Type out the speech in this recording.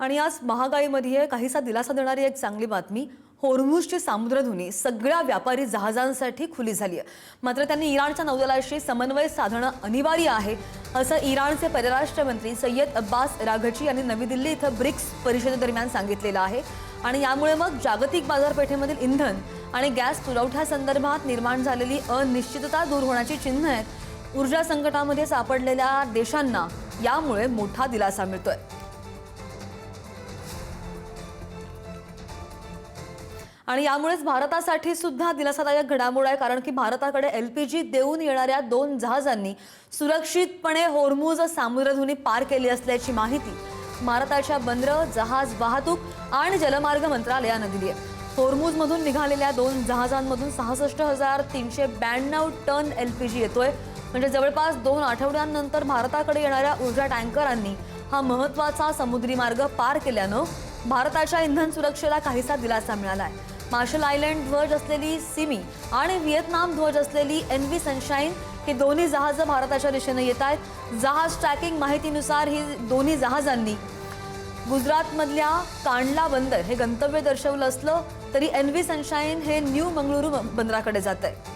आणि आज महागाईमध्ये काहीसा दिलासा देणारी एक चांगली बातमी. होर्मुझची सामुद्रधुनी सगळ्या व्यापारी जहाजांसाठी खुली झाली आहे. मात्र त्यांनी इराणच्या नौदलाशी समन्वय साधणं अनिवार्य आहे, असं इराणचे परराष्ट्र मंत्री सय्यद अब्बास राघची यांनी नवी दिल्ली इथं ब्रिक्स परिषदेदरम्यान सांगितलेलं आहे. आणि यामुळे मग जागतिक बाजारपेठेमधील इंधन आणि गॅस पुरवठ्यासंदर्भात निर्माण झालेली अनिश्चितता दूर होण्याची चिन्ह आहेत. ऊर्जा संकटामध्ये सापडलेल्या देशांना यामुळे मोठा दिलासा मिळतोय. आणि यामुळेच भारतासाठी सुद्धा दिलासादायक घडामोड आहे, कारण की भारताकडे LPG देऊन येणाऱ्या 2 जहाजांनी सुरक्षितपणे होर्मुझ सामुद्रधुनी पार केली असल्याची माहिती भारताच्या बंदर, जहाज वाहतूक आणि जलमार्ग मंत्रालयाने दिली आहे. होर्मुझमधून निघालेल्या 2 जहाजांमधून 66,392 टन LPG येतोय. म्हणजे जवळपास 2 आठवड्यांनंतर भारताकडे येणाऱ्या ऊर्जा टँकरांनी हा महत्त्वाचा समुद्री मार्ग पार केल्यानं भारताच्या इंधन सुरक्षेला काहीसा दिलासा मिळाला आहे. मार्शल आयलँड ध्वज असलेली सिमी आणि व्हिएतनाम ध्वज असलेली NV सनशाईन ही दोन्ही जहाजं भारताच्या दिशेने येत आहेत. जहाज ट्रॅकिंग माहितीनुसार ही दोन्ही जहाजांनी गुजरातमधल्या कांडला बंदर हे गंतव्य दर्शवलं असलं तरी NV सनशाईन हे न्यू मंगळुरू बंदराकडे जात आहे.